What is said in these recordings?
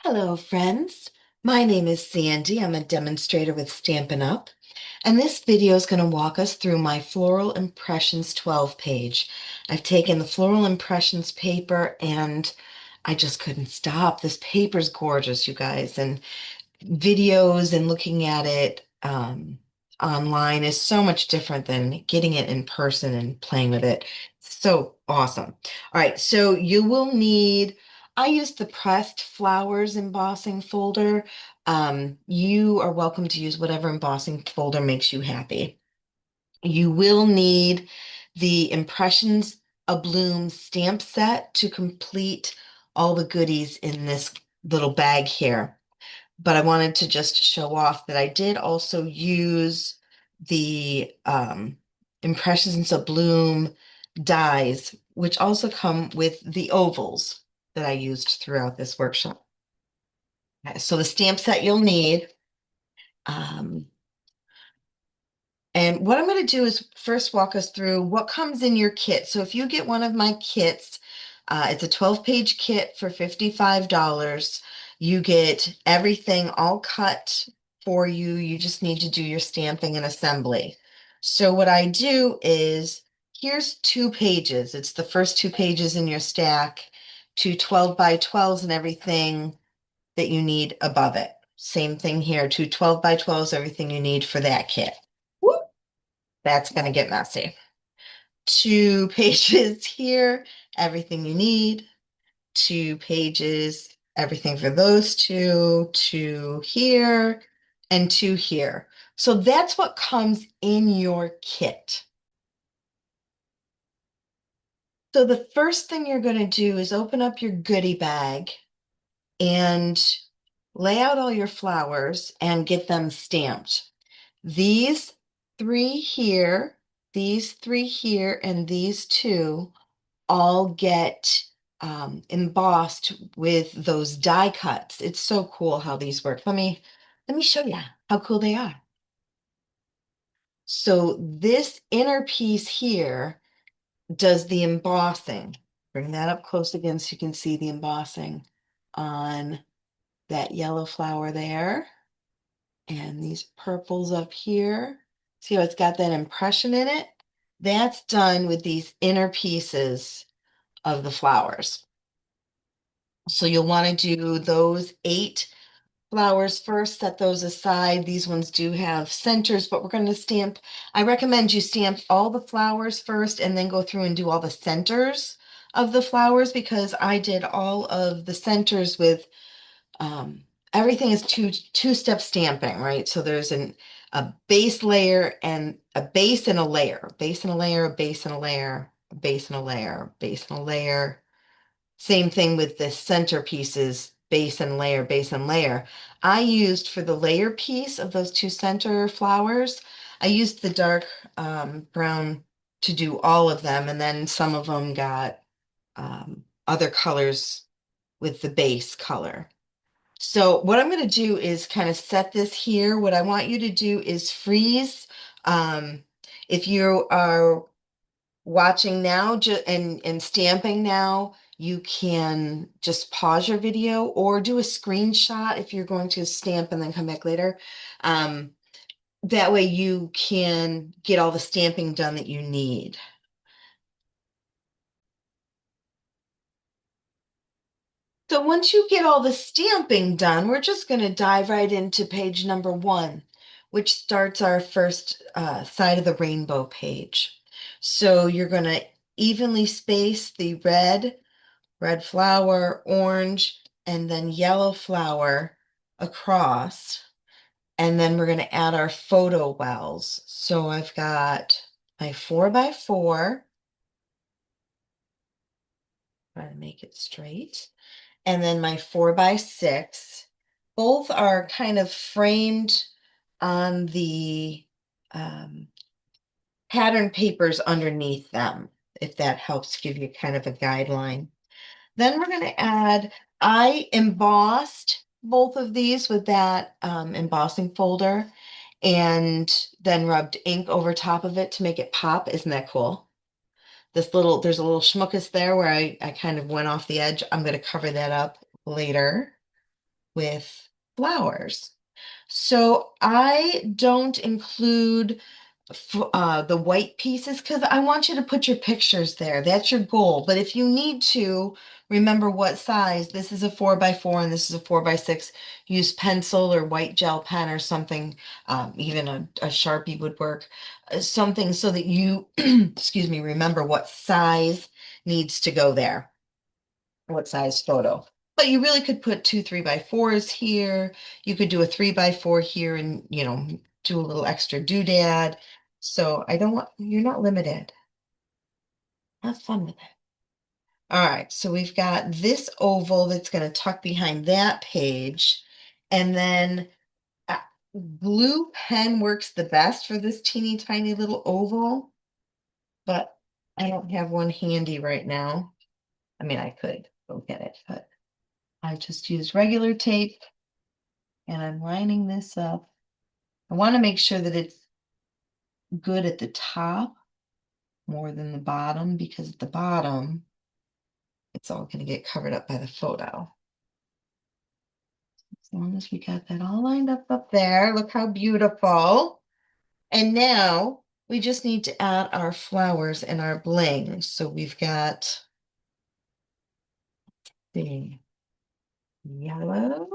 Hello, friends. My name is Sandy. I'm a demonstrator with Stampin' Up, and this video is going to walk us through my Floral Impressions 12 page. I've taken the Floral Impressions paper and I just couldn't stop. This paper's gorgeous, you guys, and videos and looking at it online is so much different than getting it in person and playing with it. So awesome. All right, so you will need, I used the pressed flowers embossing folder. You are welcome to use whatever embossing folder makes you happy. You will need the Impressions Abloom Stamp Set to complete all the goodies in this little bag here, but I wanted to just show off that I did also use the Impressions of Bloom dies, which also come with the ovals that I used throughout this workshop. So the stamp set you'll need. Um, and what I'm going to do is first walk us through what comes in your kit. So if you get one of my kits, it's a 12-page kit for $55. You get everything all cut for you. You just need to do your stamping and assembly. So what I do is, here's 2 pages. It's the first 2 pages in your stack, two 12 by 12s and everything that you need above it. Same thing here, two 12 by 12s, everything you need for that kit. Whoop, that's going to get messy. 2 pages here, everything you need. 2 pages, everything for those two, two here, and two here. So that's what comes in your kit. So the first thing you're going to do is open up your goodie bag and lay out all your flowers and get them stamped. These three here, these three here, and these two all get embossed with those die cuts. It's so cool how these work. Let me show you how cool they are. So this inner piece here does the embossing. Bring that up close again so you can see the embossing on that yellow flower there. And these purples up here. See how it's got that impression in it? That's done with these inner pieces of the flowers. So you'll want to do those 8 flowers first, set those aside. These ones do have centers, but we're going to stamp. I recommend you stamp all the flowers first and then go through and do all the centers of the flowers, because I did all of the centers with everything is two-step stamping, right? So there's a base layer and a base and a layer, base and a layer, a base and a layer, a base and a layer, base and a layer. Same thing with the center pieces, base and layer, base and layer. I used for the layer piece of those two center flowers, I used the dark brown to do all of them, and then some of them got other colors with the base color. So what I'm going to do is kind of set this here. What I want you to do is freeze. Um, if you are watching now and stamping now, you can just pause your video or do a screenshot if you're going to stamp and then come back later. Um, that way you can get all the stamping done that you need. So once you get all the stamping done, we're just going to dive right into page number 1, which starts our first side of the rainbow page. So you're going to evenly space the red flower, orange, and then yellow flower across. And then we're going to add our photo wells. So I've got my 4 by 4. Try to make it straight. And then my 4 by 6. Both are kind of framed on the um, pattern papers underneath them, if that helps give you kind of a guideline. Then we're going to add, I embossed both of these with that embossing folder and then rubbed ink over top of it to make it pop. Isn't that cool? There's a little schmuckus there where I kind of went off the edge. I'm going to cover that up later. with flowers. So I don't include the white pieces because I want you to put your pictures there. That's your goal. But if you need to, remember what size. This is a 4x4 and this is a 4x6. Use pencil or white gel pen or something. Even a Sharpie would work. Something so that you, excuse me, remember what size needs to go there. What size photo. But you really could put two 3x4s here. You could do a 3x4 here and, do a little extra doodad. So I don't want, you're not limited. Have fun with it. All right, so we've got this oval that's going to tuck behind that page. And then uh, blue pen works the best for this teeny tiny little oval, but I don't have one handy right now. I mean, I could go get it, but I just use regular tape and I'm lining this up. I want to make sure that it's good at the top more than the bottom because at the bottom, it's all going to get covered up by the photo. As long as we got that all lined up there, look how beautiful. And now we just need to add our flowers and our bling. So we've got the yellow.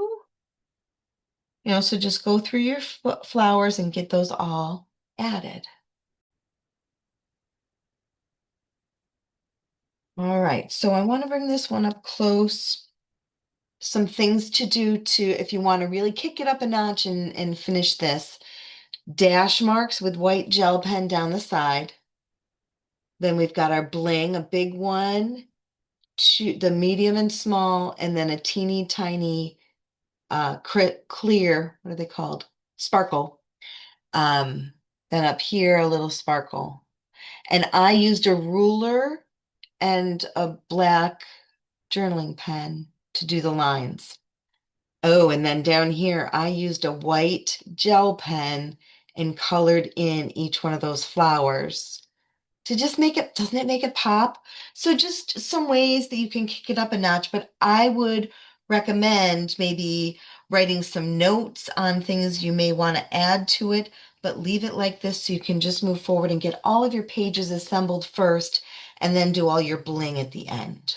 So just go through your flowers and get those all added. All right, so I want to bring this one up close. Some things to do if you want to really kick it up a notch and finish this. Dash marks with white gel pen down the side. Then we've got our bling, a big one, the medium and small, and then a teeny tiny clear, what are they called? Sparkle. Then up here, a little sparkle. And I used a ruler and a black journaling pen to do the lines. Oh, and then down here, I used a white gel pen and colored in each one of those flowers to just make it, doesn't it make it pop? So just some ways that you can kick it up a notch, but I would recommend maybe writing some notes on things you may want to add to it, but leave it like this so you can just move forward and get all of your pages assembled first and then do all your bling at the end.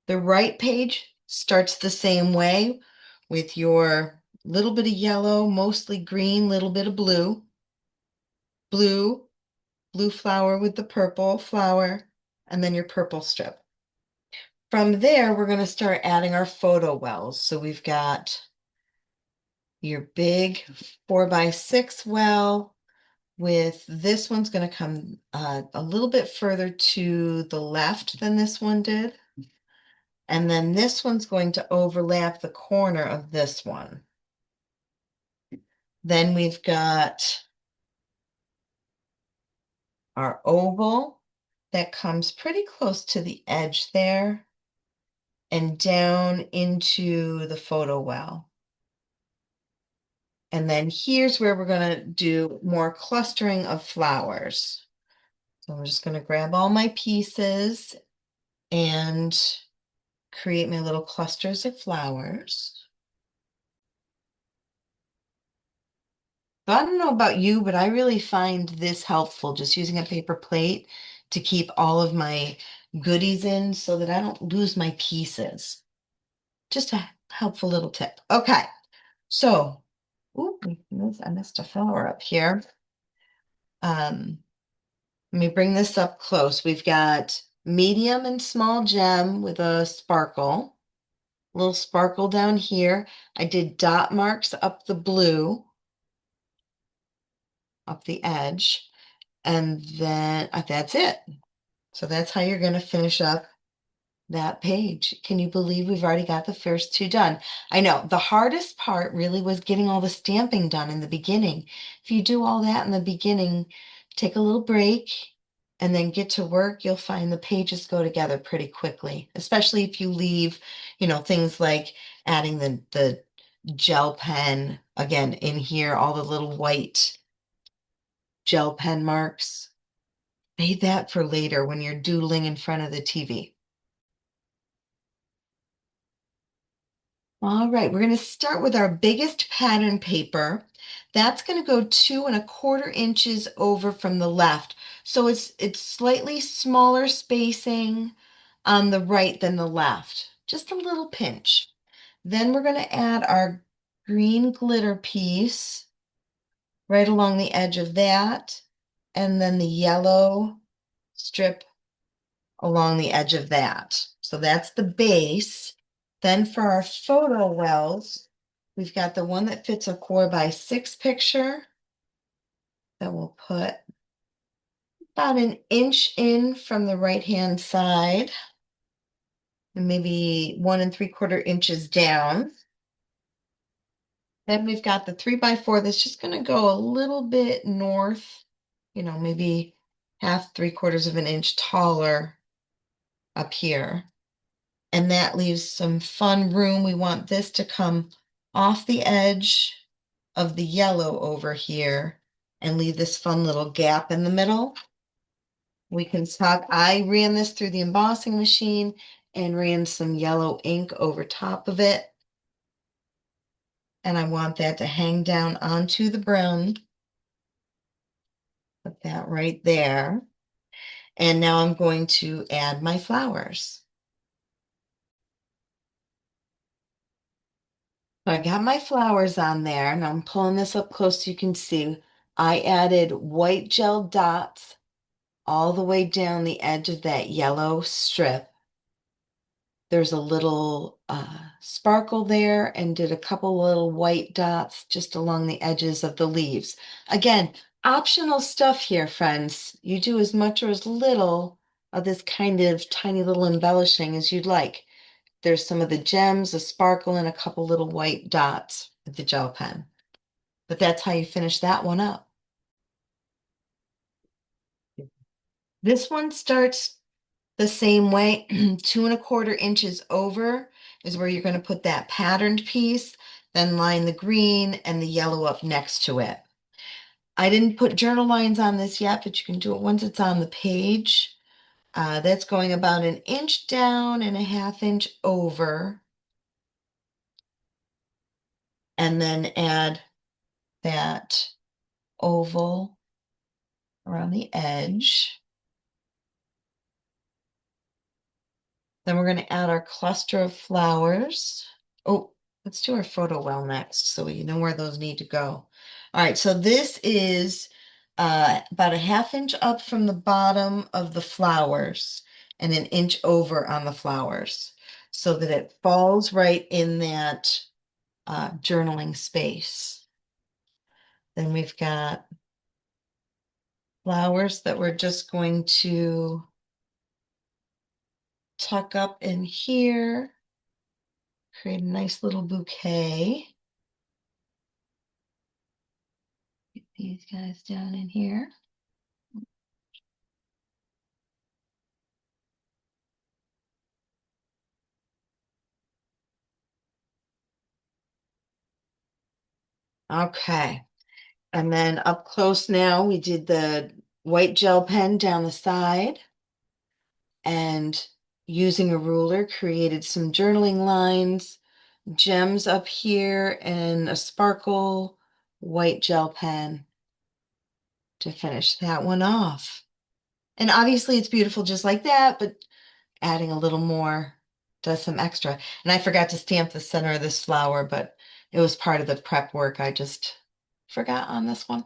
The right page starts the same way with your little bit of yellow, mostly green, little bit of blue, blue, blue flower with the purple flower, and then your purple strip. From there, we're going to start adding our photo wells. So we've got your big 4x6 well with this one's going to come a little bit further to the left than this one did. And then this one's going to overlap the corner of this one. Then we've got our oval that comes pretty close to the edge there and down into the photo well. And then here's where we're going to do more clustering of flowers. So I'm just going to grab all my pieces and create my little clusters of flowers. So I don't know about you, but I really find this helpful, just using a paper plate to keep all of my goodies in so that I don't lose my pieces. Just a helpful little tip. Okay, so, ooh, I missed a flower up here. Let me bring this up close. We've got medium and small gem with a sparkle. Little sparkle down here. I did dot marks up the blue, up the edge, and then that's it. So that's how you're going to finish up that page. Can you believe we've already got the first two done? I know the hardest part really was getting all the stamping done in the beginning. If you do all that in the beginning, take a little break and then get to work, you'll find the pages go together pretty quickly, especially if you leave, things like adding the gel pen again in here, all the little white gel pen marks. Save that for later when you're doodling in front of the TV. All right, we're going to start with our biggest pattern paper. That's going to go 2¼ inches over from the left. So it's slightly smaller spacing on the right than the left, just a little pinch. Then we're going to add our green glitter piece right along the edge of that, and then the yellow strip along the edge of that. So that's the base. Then for our photo wells, we've got the one that fits a 4x6 picture that we'll put about an inch in from the right-hand side and maybe 1¾ inches down. Then we've got the 3x4 that's just going to go a little bit north, maybe half, 3/4 of an inch taller up here. And that leaves some fun room. We want this to come off the edge of the yellow over here and leave this fun little gap in the middle. We can talk, I ran this through the embossing machine and ran some yellow ink over top of it. And I want that to hang down onto the brown. Put that right there. And now I'm going to add my flowers. So I got my flowers on there, and I'm pulling this up close so you can see. I added white gel dots all the way down the edge of that yellow strip. There's a little sparkle there, and did a couple little white dots just along the edges of the leaves. Again, optional stuff here, friends. You do as much or as little of this kind of tiny little embellishing as you'd like. There's some of the gems, a sparkle, and a couple little white dots with the gel pen. But that's how you finish that one up. This one starts the same way, 2¼ inches over is where you're going to put that patterned piece, then line the green and the yellow up next to it. I didn't put journal lines on this yet, but you can do it once it's on the page. That's going about an inch down and a ½ inch over. And then add that oval around the edge. Then we're going to add our cluster of flowers. Oh, let's do our photo well next so we know where those need to go. All right, so this is about a ½ inch up from the bottom of the flowers and an inch over on the flowers so that it falls right in that journaling space. Then we've got flowers that we're just going to tuck up in here, create a nice little bouquet. Get these guys down in here. Okay. And then up close now, we did the white gel pen down the side and using a ruler created some journaling lines, gems up here, and a sparkle white gel pen to finish that one off. And obviously it's beautiful just like that, but adding a little more does some extra. And I forgot to stamp the center of this flower, but it was part of the prep work. I just forgot on this one.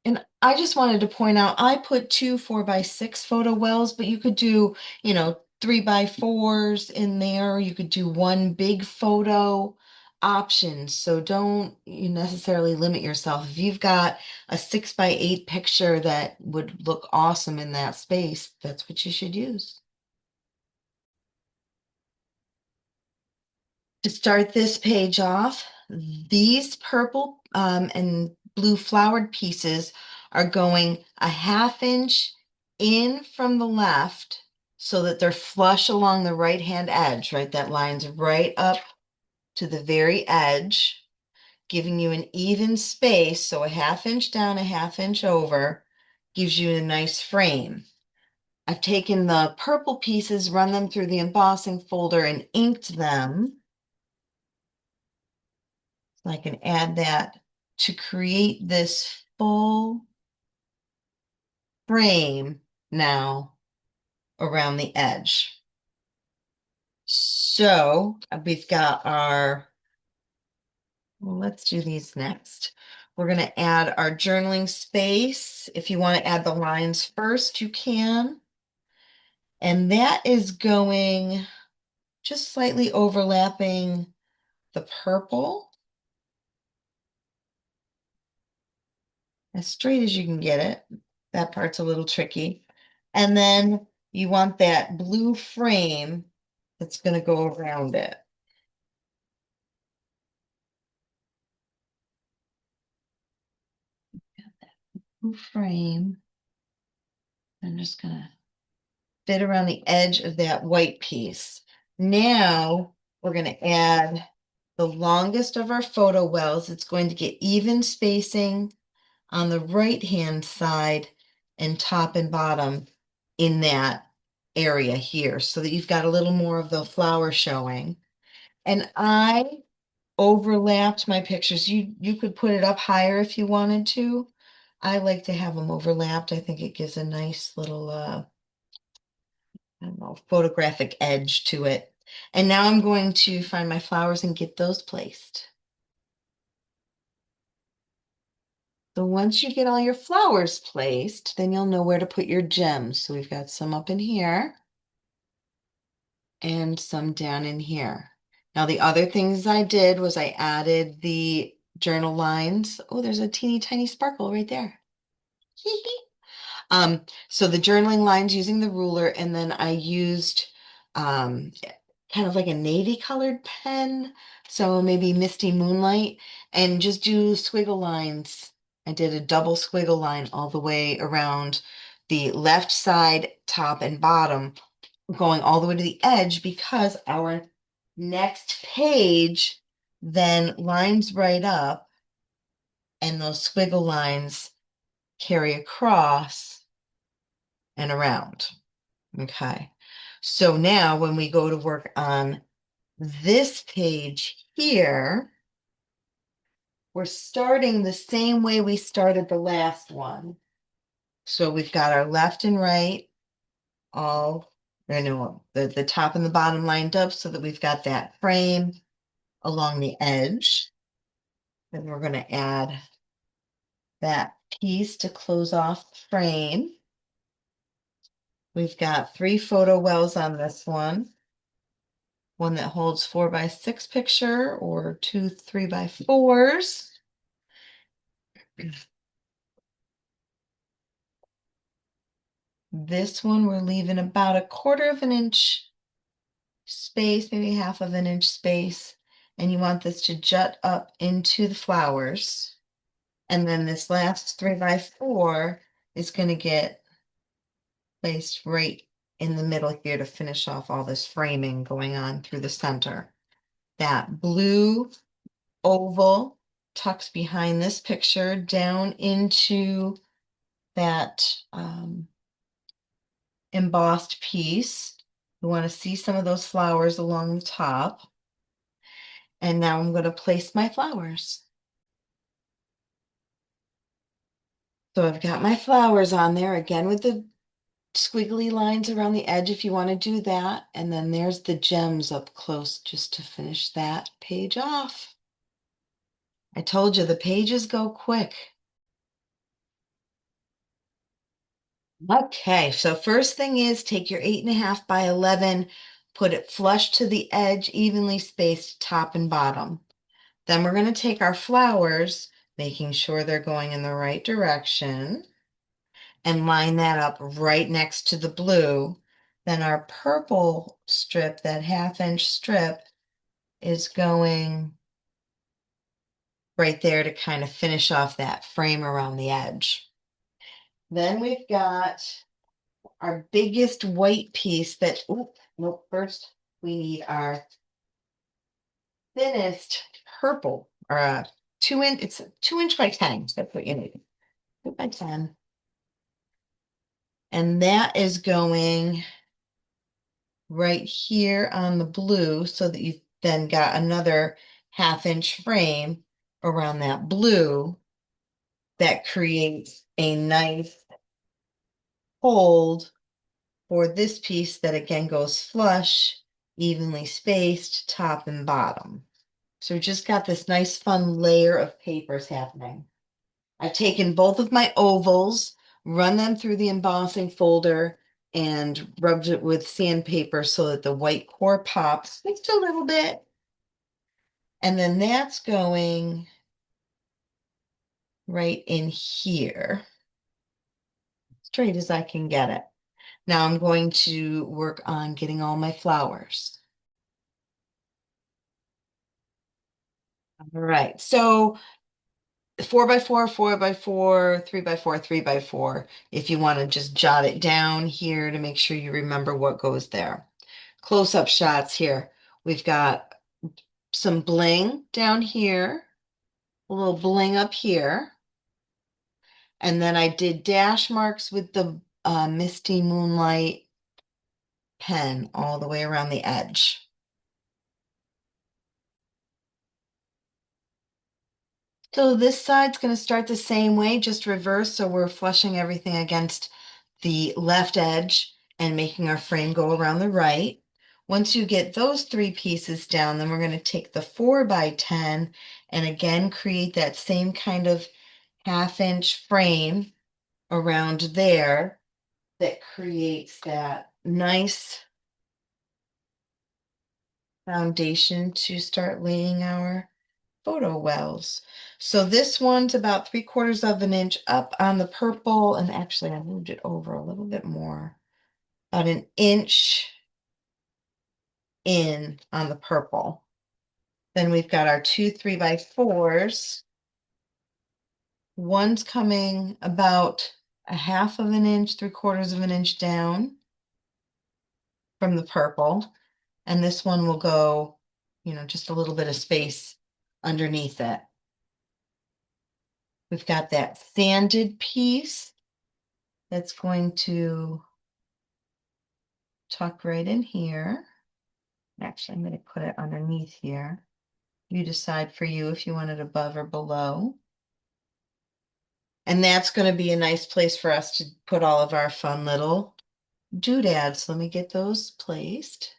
And I just wanted to point out, I put two 4x6 photo wells, but you could do, 3x4s in there. You could do one big photo options. So don't you necessarily limit yourself. If you've got a 6x8 picture that would look awesome in that space, that's what you should use. To start this page off, these purple and blue flowered pieces are going a ½ inch in from the left so that they're flush along the right-hand edge, right? That line's right up to the very edge, giving you an even space. So a ½ inch down, a ½ inch over gives you a nice frame. I've taken the purple pieces, run them through the embossing folder and inked them. So I can add that to create this full frame now around the edge. So we've got our, well, let's do these next. We're going to add our journaling space. If you want to add the lines first, you can. And that is going just slightly overlapping the purple, as straight as you can get it. That part's a little tricky. And then you want that blue frame that's going to go around it. Blue frame. I'm just going to fit around the edge of that white piece. Now we're going to add the longest of our photo wells. It's going to get even spacing on the right-hand side and top and bottom in that area here so that you've got a little more of the flower showing. And I overlapped my pictures. You could put it up higher if you wanted to. I like to have them overlapped. I think it gives a nice little I don't know, photographic edge to it. And now I'm going to find my flowers and get those placed. So once you get all your flowers placed, then you'll know where to put your gems. So we've got some up in here and some down in here. Now the other things I did was I added the journal lines. Oh, there's a teeny tiny sparkle right there. So the journaling lines using the ruler, and then I used um, kind of like a navy colored pen, so maybe Misty Moonlight, and just do squiggle lines. I did a double squiggle line all the way around the left side, top and bottom, going all the way to the edge because our next page then lines right up and those squiggle lines carry across and around. Okay. So now when we go to work on this page here, we're starting the same way we started the last one. So we've got our left and right all, the top and the bottom lined up so that we've got that frame along the edge. Then we're going to add that piece to close off the frame. We've got 3 photo wells on this one. One that holds 4x6 picture or 2 3x4s. This one we're leaving about 1/4 of an inch space, maybe 1/2 of an inch space. And you want this to jut up into the flowers. And then this last 3x4 is going to get placed right in the middle here to finish off all this framing going on through the center. That blue oval tucks behind this picture down into that embossed piece. We want to see some of those flowers along the top. And now I'm going to place my flowers. So I've got my flowers on there again with the squiggly lines around the edge if you want to do that. And then there's the gems up close just to finish that page off. I told you the pages go quick. Okay, so first thing is take your 8.5 by 11, put it flush to the edge, evenly spaced top and bottom. Then we're going to take our flowers, making sure they're going in the right direction, and line that up right next to the blue. Then our purple strip, that 1/2 inch strip, is going right there to kind of finish off that frame around the edge. Then we've got our biggest white piece that, oh, nope, first we need our thinnest purple, or a 2 inch, it's 2 inch by 10, that's what you need, 2 by 10. And that is going right here on the blue so that you've then got another 1/2 inch frame around that blue that creates a nice hold for this piece that again goes flush, evenly spaced, top and bottom. So we just got this nice fun layer of papers happening. I've taken both of my ovals, run them through the embossing folder, and rubbed it with sandpaper so that the white core pops just a little bit. And then that's going right in here, straight as I can get it. Now I'm going to work on getting all my flowers. All right, so 4x4, 4x4, 3x4, 3x4, if you want to just jot it down here to make sure you remember what goes there. Close-up shots here. We've got some bling down here, a little bling up here, and then I did dash marks with the Misty Moonlight pen all the way around the edge. So this side's going to start the same way, just reverse. So we're flushing everything against the left edge and making our frame go around the right. Once you get those 3 pieces down, then we're going to take the 4x10 and again create that same kind of 1/2 inch frame around there that creates that nice foundation to start laying our photo wells. So this one's about 3/4 of an inch up on the purple, and actually I moved it over a little bit more, about an inch in on the purple. Then we've got our 2 3x4s. One's coming about 1/2 of an inch, 3/4 of an inch down from the purple. And this one will go, just a little bit of space underneath it. We've got that sanded piece that's going to tuck right in here. Actually, I'm going to put it underneath here. You decide for you if you want it above or below. And that's going to be a nice place for us to put all of our fun little doodads. Let me get those placed.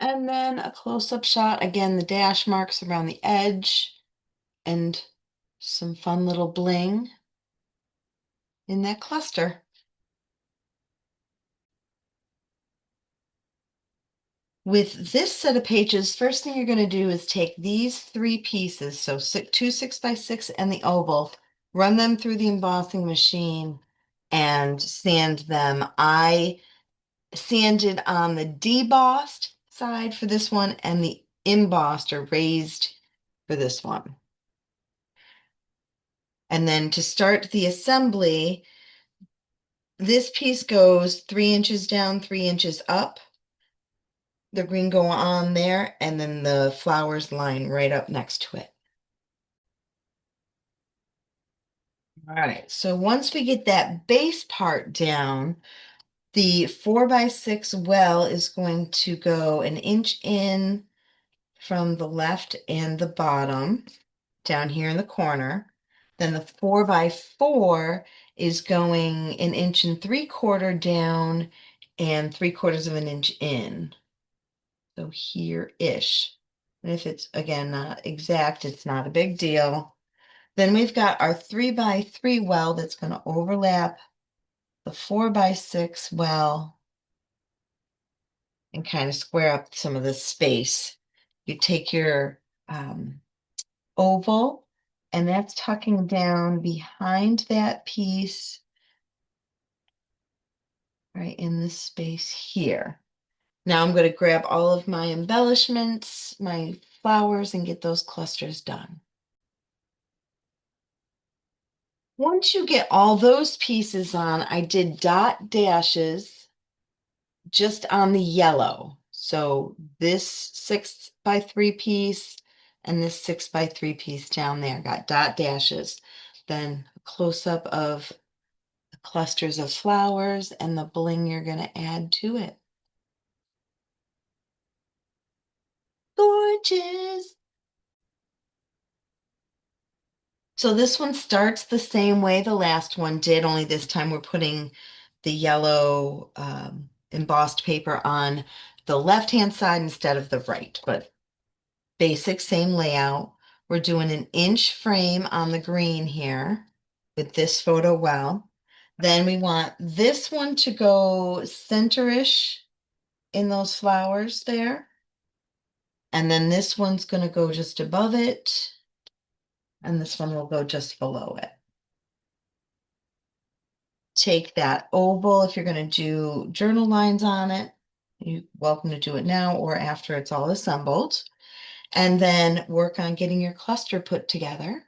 And then a close-up shot. Again, the dash marks around the edge and some fun little bling in that cluster. With this set of pages, first thing you're going to do is take these 3 pieces, so 2 6x6 and the oval, run them through the embossing machine and sand them. I sanded on the debossed side for this one and the embossed or raised for this one. And then to start the assembly, this piece goes 3 inches down, 3 inches up. The green go on there, and then the flowers line right up next to it. All right, so once we get that base part down, the 4x6 well is going to go an inch in from the left and the bottom down here in the corner. Then the 4x4 is going an inch and 3/4 down and 3/4 of an inch in. So here-ish. And if it's, again, not exact, it's not a big deal. Then we've got our 3x3 well that's going to overlap the 4x6 well and kind of square up some of this space. You take your oval, and that's tucking down behind that piece, right in this space here. Now I'm going to grab all of my embellishments, my flowers, and get those clusters done. Once you get all those pieces on, I did dot dashes just on the yellow. So this 6x3 piece and this 6x3 piece down there got dot dashes. then a close-up of the clusters of flowers and the bling you're going to add to it. Gorgeous! So this one starts the same way the last one did, only this time we're putting the yellow embossed paper on the left-hand side instead of the right, but basic same layout. We're doing an inch frame on the green here with this photo well. Then we want this one to go center-ish in those flowers there. And then this one's going to go just above it. And this one will go just below it. Take that oval, if you're going to do journal lines on it, you're welcome to do it now or after it's all assembled. And then work on getting your cluster put together.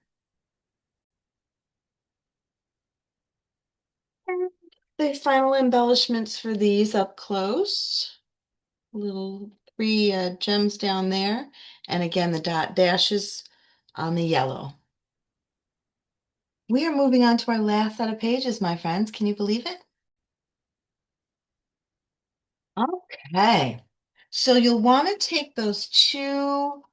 The final embellishments for these up close. Little three gems down there. And again, the dot dashes on the yellow. We are moving on to our last set of pages, my friends. Can you believe it? Okay. So you'll want to take those two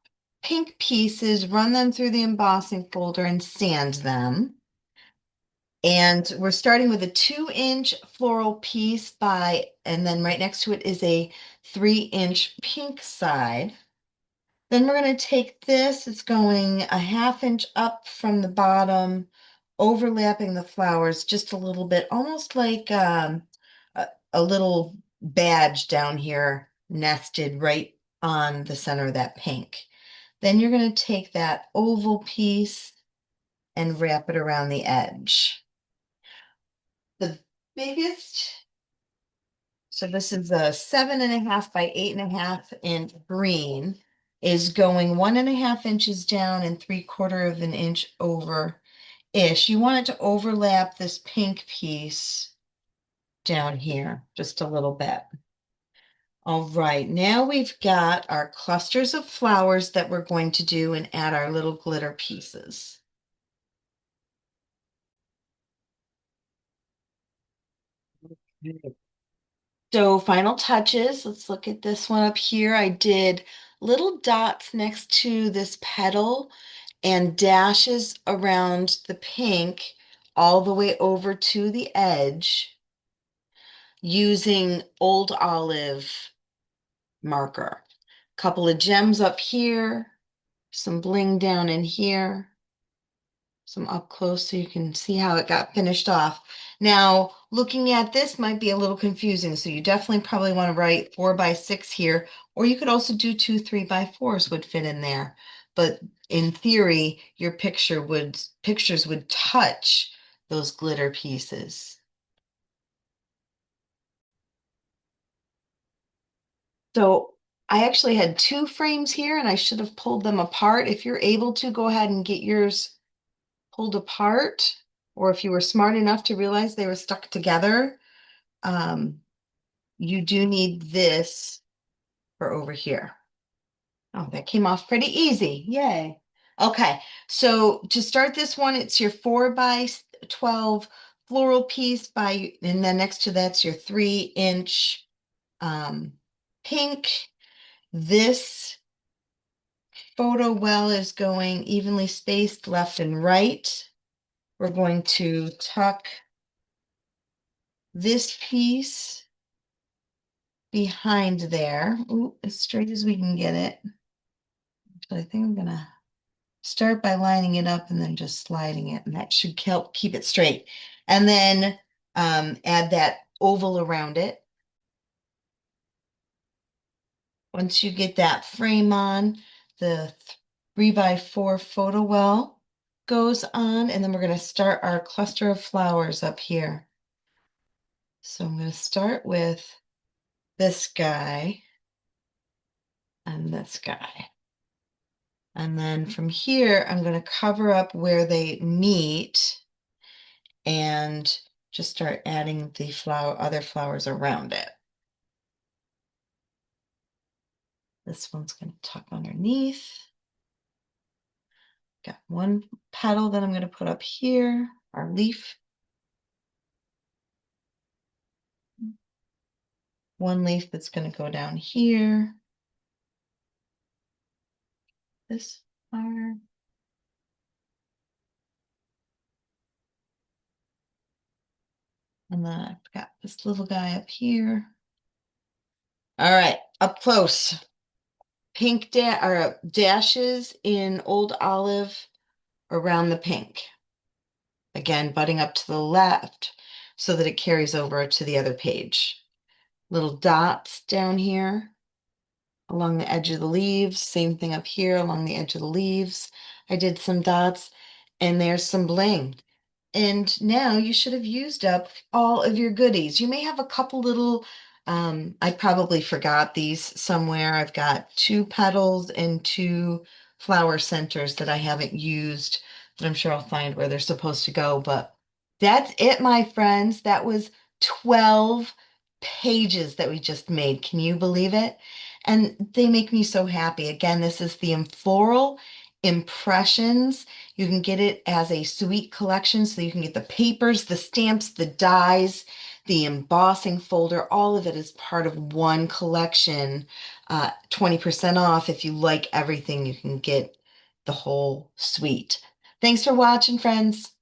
pink pieces, run them through the embossing folder and sand them. And we're starting with a 2-inch floral piece and then right next to it is a 3-inch pink side. Then we're going to take this, it's going a 1/2 inch up from the bottom, overlapping the flowers just a little bit, almost like a little badge down here nested right on the center of that pink. Then you're going to take that oval piece and wrap it around the edge. The biggest, so this is a 7.5 by 8.5 inch green, is going 1.5 inches down and 3/4 of an inch over ish. You want it to overlap this pink piece down here just a little bit. All right, now we've got our clusters of flowers that we're going to do and add our little glitter pieces. So final touches, let's look at this one up here. I did little dots next to this petal and dashes around the pink all the way over to the edge using Old Olive marker. Couple of gems up here, some bling down in here, some up close so you can see how it got finished off. Now, looking at this might be a little confusing, so you definitely probably want to write 4 by 6 here, or you could also do 2 3 by 4s would fit in there. But in theory, your pictures would touch those glitter pieces. So I actually had 2 frames here and I should have pulled them apart. If you're able to, go ahead and get yours pulled apart, or if you were smart enough to realize they were stuck together, you do need this for over here. Oh, that came off pretty easy. Yay. Okay, so to start this one, it's your 4 by 12 floral piece and then next to that's your 3-inch pink. This photo well is going evenly spaced left and right. We're going to tuck this piece behind there. Ooh, as straight as we can get it. But I think I'm gonna start by lining it up and then just sliding it, and that should help keep it straight. And then add that oval around it. Once you get that frame on, the 3 by 4 photo well goes on, and then we're going to start our cluster of flowers up here. So I'm going to start with this guy and this guy. And then from here, I'm going to cover up where they meet and just start adding the other flowers around it. This one's going to tuck underneath. Got one petal that I'm going to put up here, our leaf. One leaf that's going to go down here. This flower. And then I've got this little guy up here. All right, up close. Pink or dashes in Old Olive around the pink. Again, butting up to the left so that it carries over to the other page. Little dots down here along the edge of the leaves. Same thing up here along the edge of the leaves. I did some dots, and there's some bling. And now you should have used up all of your goodies. You may have a couple little, I probably forgot these somewhere. I've got two petals and two flower centers that I haven't used, but I'm sure I'll find where they're supposed to go. But that's it, my friends. That was 12 pages that we just made. Can you believe it? And they make me so happy. Again, this is the Floral Impressions. You can get it as a suite collection, so you can get the papers, the stamps, the dies, the embossing folder. All of it is part of one collection. 20% off. If you like everything, you can get the whole suite. Thanks for watching, friends.